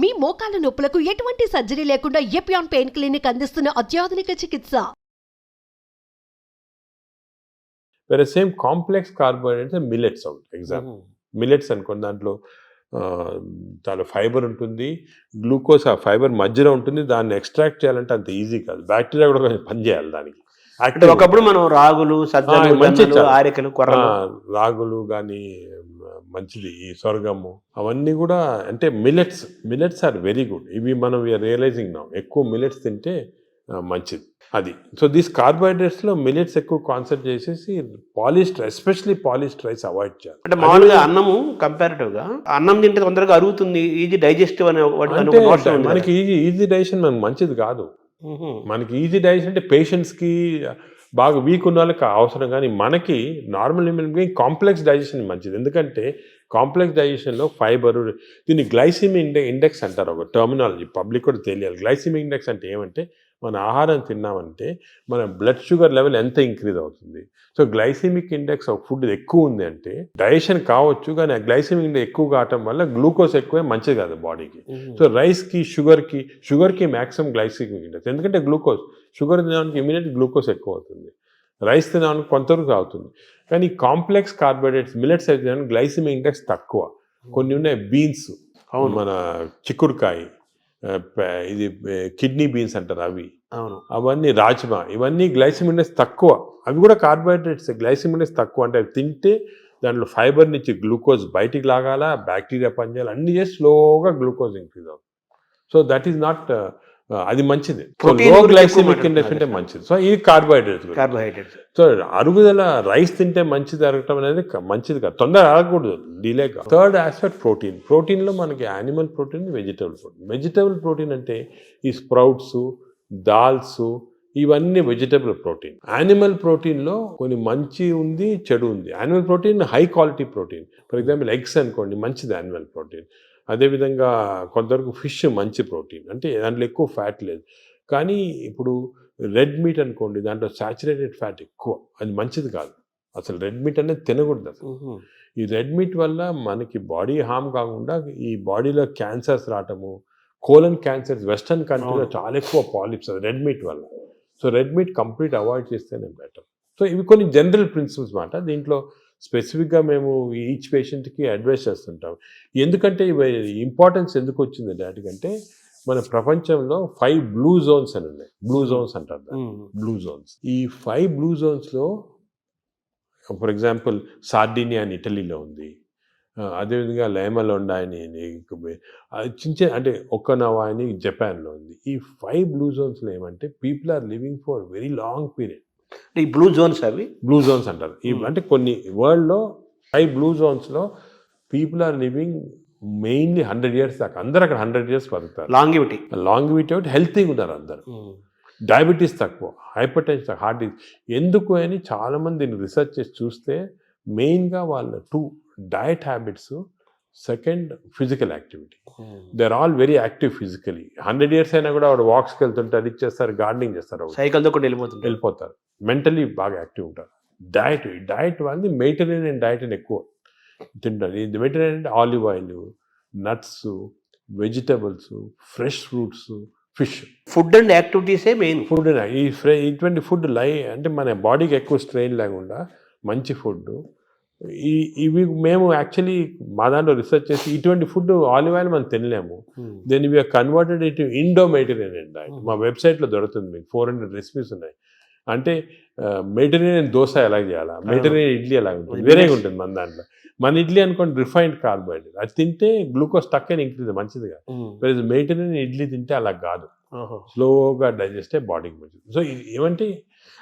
మీ మోకాల నొప్పులకు ఎటువంటి సర్జరీ లేకుండా ఎపియాన్ పెయిన్ క్లినిక్ అందిస్తున్న అత్యాధునిక చికిత్స. వేరే సేమ్ కాంప్లెక్స్ కార్బోహైడ్రేట్స్ మిల్లెట్స్ అవుతాయి. ఎగ్జాంపుల్ మిల్లెట్స్ అనుకోండి, దాంట్లో చాలా ఫైబర్ ఉంటుంది, గ్లూకోజ్ ఆ ఫైబర్ మధ్యలో ఉంటుంది. దాన్ని ఎక్స్ట్రాక్ట్ చేయాలంటే అంత ఈజీ కాదు. బ్యాక్టీరియా కూడా కొంచెం పనిచేయాలి దానికి. అంటే ఒకప్పుడు మనం రాగులు, సజ్జలు, మంచిది, ఆరికలు, కొర్రలు, రాగులు కానీ మంచిది, ఈ సొరగము అవన్నీ కూడా. అంటే మిల్లెట్స్ ఆర్ వెరీ గుడ్. ఇవి మనం రియలైజింగ్ నా ఎక్కువ మిల్లెట్స్ తింటే మంచిది అది. సో దీస్ కార్బోహైడ్రేట్స్లో మిల్లెట్స్ ఎక్కువ కాన్సన్ట్రేట్ చేసేసి polyester, especially polyester rice avoid చేయాలి. అంటే మామూలుగా అన్నము కంపారిటివ్గా అన్నం తింటే తొందరగా అరుగుతుంది, ఈజీ డైజెస్టివ్ అనే మనకి ఈజీ డైజెషన్ మనకు మంచిది కాదు. మనకి ఈజీ డైజెషన్ అంటే పేషెంట్స్కి, బాగా వీక్ ఉన్న వాళ్ళకి అవసరం. కానీ మనకి normal human being complex digestion మంచిది. ఎందుకంటే కాంప్లెక్స్ డైజెషన్లో ఫైబర్, దీన్ని గ్లైసిమిక్ ఇండెక్స్ అంటారు. ఒక టర్మినాలజీ పబ్లిక్ కూడా తెలియాలి. గ్లైసిమిక్ ఇండెక్స్ అంటే ఏమంటే, మన ఆహారం తిన్నామంటే మన బ్లడ్ షుగర్ లెవెల్ ఎంత ఇంక్రీజ్ అవుతుంది. సో గ్లైసిమిక్ ఇండెక్స్ ఒక ఫుడ్ ఎక్కువ ఉంది అంటే డైజెషన్ కావచ్చు, కానీ ఆ గ్లైసిమిక్ ఇండెక్స్ ఎక్కువ కావటం వల్ల గ్లూకోజ్ ఎక్కువే మంచిది కాదు బాడీకి. సో రైస్కి, షుగర్కి మ్యాక్సిమం గ్లైసిమిక్ ఇండెక్స్. ఎందుకంటే షుగర్ తినడానికి ఇమీడియట్ గ్లూకోజ్ ఎక్కువ అవుతుంది, రైస్ తినడానికి కొంతవరకు అవుతుంది. కానీ కాంప్లెక్స్ కార్బోహైడ్రేట్స్ మిల్లెట్స్ అయితే గ్లైసిమిక్ ఇండెక్స్ తక్కువ. కొన్ని ఉన్నాయి బీన్స్, మన చిక్కుడుకాయ, ఇది కిడ్నీ బీన్స్ అంటారు అవి, అవన్నీ రాజ్మా, ఇవన్నీ గ్లైసిమిక్ ఇండెక్స్ తక్కువ. అవి కూడా కార్బోహైడ్రేట్స్, గ్లైసిమిక్ ఇండెక్స్ తక్కువ. అంటే అవి తింటే దాంట్లో ఫైబర్ నుంచి గ్లూకోజ్ బయటికి లాగాల, బ్యాక్టీరియా పనిచేయాలి, అన్ని చేసి స్లోగా గ్లూకోజ్ ఇంక్రీజ్ అవుతుంది. సో దట్ ఈస్ నాట్, అది మంచిది. లో గ్లైసిమిక్ ఇండెక్స్ అంటే మంచిది. సో ఇది కార్బోహైడ్రేట్స్. సో అరుగుదల, రైస్ తింటే మంచిది అరగటం అనేది మంచిది కాదు, తొందరగా అరగకూడదు, డిలేగా. థర్డ్ ఆస్పెక్ట్ ప్రోటీన్లో మనకి యానిమల్ ప్రోటీన్, వెజిటబుల్ ప్రోటీన్ అంటే ఈ స్ప్రౌట్స్, దాల్స్, ఇవన్నీ వెజిటబుల్ ప్రోటీన్. యానిమల్ ప్రోటీన్లో కొన్ని మంచి ఉంది, చెడు ఉంది. Animal protein high quality protein. For example eggs అనుకోండి, మంచిది యానిమల్ ప్రోటీన్. అదేవిధంగా కొంతవరకు ఫిష్ మంచి ప్రోటీన్, అంటే దాంట్లో ఎక్కువ ఫ్యాట్ లేదు. కానీ ఇప్పుడు రెడ్ మీట్ అనుకోండి, దాంట్లో సాచురేటెడ్ ఫ్యాట్ ఎక్కువ, అది మంచిది కాదు. అసలు రెడ్ మీట్ అనేది తినకూడదు అసలు. ఈ రెడ్ మీట్ వల్ల మనకి బాడీ హార్మ్ కాకుండా ఈ బాడీలో క్యాన్సర్స్ రావటము, కోలన్ క్యాన్సర్స్ వెస్టర్న్ కంట్రీలో చాలా ఎక్కువ పాలిప్స్ రెడ్ మీట్ వల్ల. So red meat complete avoid చేస్తేనే బెటర్. సో ఇవి కొన్ని జనరల్ ప్రిన్సిపల్స్ మాట. దీంట్లో స్పెసిఫిక్గా మేము ఈచ్ పేషెంట్కి అడ్వైస్ చేస్తుంటాం. ఎందుకంటే ఇవి ఇంపార్టెన్స్ ఎందుకు వచ్చింది వాటికంటే, మన ప్రపంచంలో 5 బ్లూ జోన్స్ అని ఉన్నాయి. బ్లూ జోన్స్ అంటారు దాన్ని, బ్లూ జోన్స్. ఈ 5 బ్లూ జోన్స్లో ఫర్ ఎగ్జాంపుల్ సార్డినియా అని ఇటలీలో ఉంది, అదేవిధంగా లైమలోండా అని చిన్న అంటే ఒక్కనవా అని జపాన్లో ఉంది. ఈ 5 బ్లూ జోన్స్లో ఏమంటే people are living for very long period. ఈ బ్లూ జోన్స్, అవి బ్లూ జోన్స్ అంటారు. అంటే కొన్ని వరల్డ్లో 5 బ్లూ జోన్స్లో people are living mainly 100 years దాకా. అందరూ అక్కడ 100 years బతుకుతారు. లాంగివిటీ ఒకటి, హెల్తీగా ఉన్నారు అందరు. డయాబెటీస్ తక్కువ, హైపర్ టెన్షన్ తక్కువ, హార్ట్ డిసీజ్. ఎందుకు అని చాలామంది దీన్ని రీసెర్చ్ చేసి చూస్తే మెయిన్గా వాళ్ళ 2 diet habits, second physical activity. They are all very active physically. 100 years అయినా కూడా వాడు వాక్స్కి వెళ్తుంటే అది చేస్తారు, గార్డెనింగ్ చేస్తారు, సైకిల్తో కూడా వెళ్ళిపోతారు. మెంటలీ బాగా యాక్టివ్ ఉంటారు. డయట్ వాళ్ళది మెడిటరేనియన్ డయట్ అని ఎక్కువ తింటారు. ఇది మెడిటరేనియన్ అంటే olive oil, nuts, vegetables, fresh fruits, fish. Food and యాక్టివిటీసే మెయిన్. ఫుడ్ ఇటువంటి ఫుడ్ అంటే మన బాడీకి ఎక్కువ స్ట్రెయిన్ లేకుండా మంచి ఫుడ్. ఇవి మేము యాక్చువల్లీ మా దాంట్లో రీసెర్చ్ చేసి ఇటువంటి ఫుడ్ ఆలివ్ ఆయిల్ మనం తినలేము. Then we are converted it Indo Mediterranean diet. మా వెబ్సైట్లో దొరుకుతుంది, మీకు 400 రెసిపీస్ ఉన్నాయి. అంటే మెడిటరేనియన్ దోశ ఎలా చేయాలా, మెడిటరేనియన్ ఇడ్లీ ఎలా ఉంటుంది, వేరేగా ఉంటుంది మన దాంట్లో. మన ఇడ్లీ అనుకోండి రిఫైన్డ్ కార్బోహైడ్రేట్, అది తింటే గ్లూకోజ్ తక్కువ ఇంక్రీజ్ మంచిదిగా. మెడిటరేనియన్ ఇడ్లీ తింటే అలా కాదు, స్లోగా డైజెస్ట్ అయ్యి బాడీకి మంచిది. సో ఏమంటే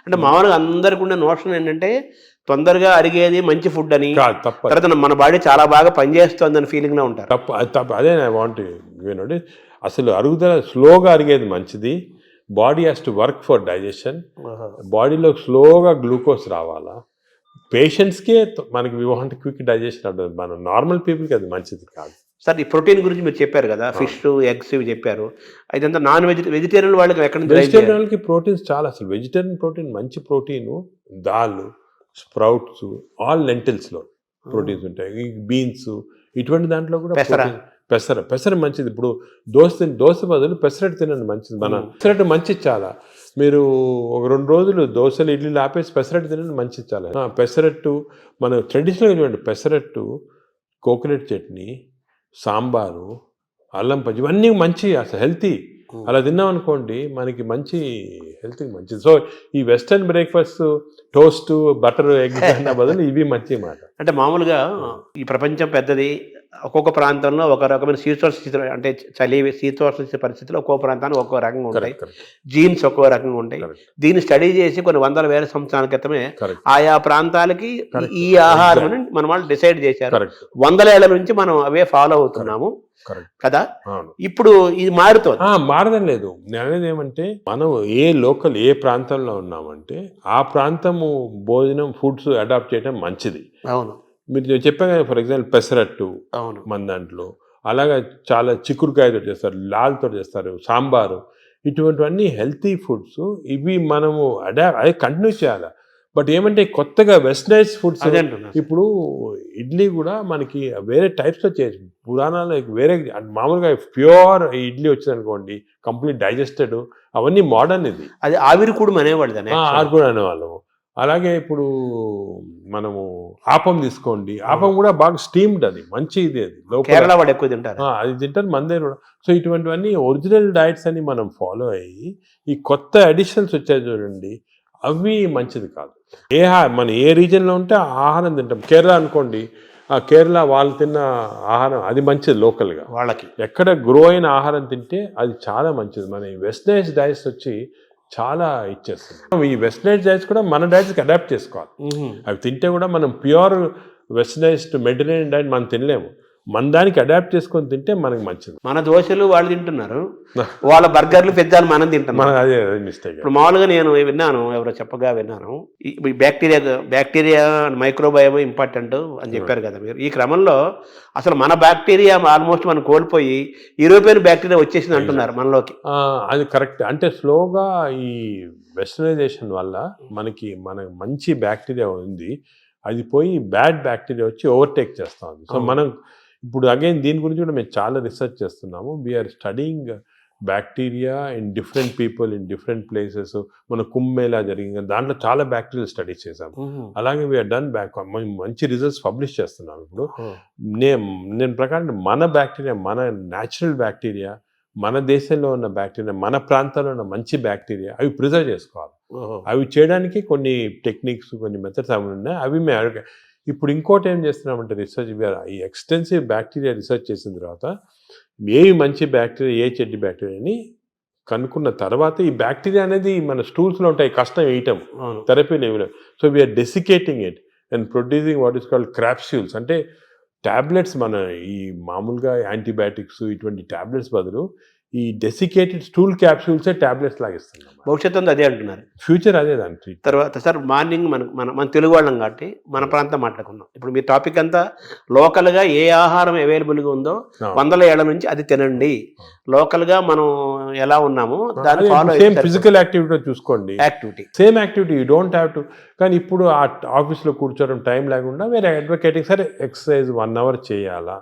అంటే మామూలుగా అందరికి ఉండే నోషన్ ఏంటంటే తొందరగా అరిగేది మంచి ఫుడ్ అని, తర్వాత మన బాడీ చాలా బాగా పనిచేస్తుంది అని ఫీలింగ్ లో ఉంటారు. తప్పు అదే ఐ వాంట్ యూనోటి. అసలు అరుగుదల స్లోగా అరిగేది మంచిది. Body has to work for digestion. బాడీలో స్లోగా గ్లూకోజ్ రావాలా. పేషెంట్స్కే మనకి వి వాంట్ క్విక్ డైజెషన్ ఉంటుంది, మన నార్మల్ పీపుల్కి అది మంచిది కాదు. సార్ ఈ ప్రోటీన్ గురించి మీరు చెప్పారు కదా, ఫిష్, ఎగ్స్ ఇవి చెప్పారు. అదంతా నాన్ వెజిటేరియన్ వాళ్ళకి ఎక్కడ? వెజిటేరియన్ వాళ్ళకి ప్రోటీన్స్ చాలా. అసలు వెజిటేరియన్ ప్రోటీన్ మంచి ప్రోటీను దాల్, స్ప్రౌట్స్, ఆల్ లెంటిల్స్లో ప్రోటీన్స్ ఉంటాయి. ఈ బీన్స్ ఇటువంటి దాంట్లో కూడా పెసర మంచిది. ఇప్పుడు దోశ బదులు పెసరట్టు తినండి, మంచిది. పెసరట్టు మంచిది చాలా. మీరు ఒక 2 రోజులు దోశలు ఇడ్లీలు ఆపేసి పెసరట్టు తినండి, మంచిది చాలా. పెసరట్టు మన ట్రెడిషనల్గా చూడండి, పెసరట్టు, కోకోనట్ చట్నీ, సాంబారు, అల్లం పచ్చి, ఇవన్నీ మంచి, అసలు హెల్తీ. అలా తిన్నాం అనుకోండి మనకి మంచి హెల్త్కి మంచిది. సో ఈ western breakfast toast butter egg అన్న బదులు ఇవి మంచి మాట. అంటే మామూలుగా ఈ ప్రపంచం పెద్దది, ఒక్కొక్క ప్రాంతంలో ఒక రకమైన శీతోష్ణ స్థితిలో, అంటే శీతోష్ణ పరిస్థితుల్లో ఒక్కో ప్రాంతానికి ఒక్కో రకంగా ఉంటాయి, జీన్స్ ఒక్కో రకంగా ఉంటాయి. దీన్ని స్టడీ చేసి కొన్ని 100,000 సంవత్సరాల క్రితమే ఆయా ప్రాంతాలకి ఈ ఆహారం మన వాళ్ళు డిసైడ్ చేశారు. 100 ఏళ్ల నుంచి మనం అవే ఫాలో అవుతున్నాము కదా. ఇప్పుడు ఇది మారడం లేదు. నేను అనేది ఏమంటే, మనం ఏ ప్రాంతంలో ఉన్నామంటే ఆ ప్రాంతము భోజనం ఫుడ్స్ అడాప్ట్ చేయడం మంచిది. అవును, మీరు చెప్పాను కదా, ఫర్ ఎగ్జాంపుల్ పెసరట్టు మన దాంట్లో, అలాగా చాలా చిక్కుడుకాయతో చేస్తారు, లాల్తో చేస్తారు, సాంబారు, ఇటువంటివన్నీ హెల్తీ ఫుడ్స్. ఇవి మనము అదే కంటిన్యూ చేయాలి. బట్ ఏమంటే కొత్తగా వెస్టర్నైజ్ ఫుడ్స్, ఇప్పుడు ఇడ్లీ కూడా మనకి వేరే టైప్స్లో చేయొచ్చు. పురాణాలు వేరే, మామూలుగా ప్యూర్ ఇడ్లీ వచ్చింది అనుకోండి, కంప్లీట్ డైజెస్టెడ్, అవన్నీ మోడర్న్. ఇది అది ఆవిరి కూడా అనేవాళ్ళము. అలాగే ఇప్పుడు మనము ఆపం తీసుకోండి, ఆపం కూడా బాగా స్టీమ్డ్, అది మంచి ఇది. అది కేరళ వాళ్ళు ఎక్కువ తింటారు, అది తింటారు మన దగ్గర కూడా. సో ఇటువంటివన్నీ ఒరిజినల్ డైట్స్ అని మనం ఫాలో అయ్యి, ఈ కొత్త అడిషన్స్ వచ్చాయి చూడండి, అవి మంచిది కాదు. మన ఏ రీజన్లో ఉంటే ఆ ఆహారం తింటాం. కేరళ అనుకోండి, ఆ కేరళ వాళ్ళు తిన్న ఆహారం అది మంచిది లోకల్గా. వాళ్ళకి ఎక్కడ గ్రో అయిన ఆహారం తింటే అది చాలా మంచిది. మన ఈ వెస్టర్నైజ్ డైట్స్ వచ్చి చాలా ఇచ్చేస్తుంది. ఈ వెస్టర్నైజ్ డైట్స్ కూడా మన డైట్స్కి అడాప్ట్ చేసుకోవాలి. అవి తింటే కూడా మనం ప్యూర్ వెస్టర్నైజ్డ్ మెడిటరేనియన్ డైట్ మనం తినలేము. మన దానికి అడాప్ట్ చేసుకొని తింటే మనకి మంచిది. మన దోశలు వాళ్ళు తింటున్నారు, వాళ్ళ బర్గర్లు పిజ్జాలు మనం తింటున్నాం. అదే మిస్టేక్. ఇప్పుడు మామూలుగా నేను విన్నాను, ఎవరో చెప్పగా విన్నాను, ఈ బ్యాక్టీరియా మైక్రోబయోమ్ ఇంపార్టెంట్ అని చెప్పారు కదా మీరు. ఈ క్రమంలో అసలు మన బ్యాక్టీరియా ఆల్మోస్ట్ మనం కోల్పోయి యూరోపియన్ బ్యాక్టీరియా వచ్చేసింది అంటున్నారు మనలోకి. అది కరెక్ట్. అంటే స్లోగా ఈ వెస్టర్నైజేషన్ వల్ల మనకి మంచి బ్యాక్టీరియా ఉంది, అది పోయి బ్యాడ్ బ్యాక్టీరియా వచ్చి ఓవర్టేక్ చేస్తూ ఉంది. సో మనం ఇప్పుడు అగైన్ దీని గురించి కూడా మేము చాలా రీసెర్చ్ చేస్తున్నాము. We are studying bacteria in different people in different places. మన కుంభమేళా జరిగింది, దాంట్లో చాలా బ్యాక్టీరియల్ స్టడీస్ చేసాము. అలాగే వీఆర్ డన్ మంచి రిజల్ట్స్ పబ్లిష్ చేస్తున్నాము. ఇప్పుడు నేను ప్రకారం మన బ్యాక్టీరియా, మన న్యాచురల్ బ్యాక్టీరియా, మన దేశంలో ఉన్న బ్యాక్టీరియా, మన ప్రాంతాల్లో ఉన్న మంచి బ్యాక్టీరియా, అవి ప్రిజర్వ్ చేసుకోవాలి. అవి చేయడానికి కొన్ని టెక్నిక్స్, కొన్ని మెథడ్స్ అవి ఉన్నాయి. అవి మేము ఇప్పుడు ఇంకోటి ఏం చేస్తున్నామంటే రీసెర్చ్, ఈ ఎక్స్టెన్సివ్ బ్యాక్టీరియా రీసెర్చ్ చేసిన తర్వాత ఏవి మంచి బ్యాక్టీరియా, ఏ చెడ్డ బ్యాక్టీరియా అని కనుక్కున్న తర్వాత, ఈ బ్యాక్టీరియా అనేది మన స్టూల్స్లో ఉంటాయి, కష్టం వేయటం, థెరపీలు ఏమి లేవు. So we are desiccating it and producing what is called capsules. అంటే ట్యాబ్లెట్స్, మన ఈ మామూలుగా యాంటీబయాటిక్స్ ఇటువంటి ట్యాబ్లెట్స్ బదులు ఈ డెసికేటెడ్ స్టూల్ క్యాప్సూల్సే ట్యాబ్లెట్స్ లాగా ఇస్తున్నాం. భవిష్యత్తు అదే అంటున్నారు, ఫ్యూచర్ అదే దాని తర్వాత. సార్ మార్నింగ్ మన తెలుగు వాళ్ళం కాబట్టి మన ప్రాంతం మాట్లాడుకున్నాం. ఇప్పుడు మీ టాపిక్ అంతా లోకల్గా ఏ ఆహారం అవైలబుల్గా ఉందో 100 ఏళ్ల నుంచి అది తినండి, లోకల్గా మనం ఎలా ఉన్నామో దాన్ని ఫాలో. సేమ్ ఫిజికల్ యాక్టివిటీ చూసుకోండి, same activity, you don't have to. కానీ ఇప్పుడు ఆ ఆఫీస్లో కూర్చోవడం టైం లేకుండా వేరే అడ్వకేటింగ్, సరే ఎక్సర్సైజ్ 1 hour చేయాలా,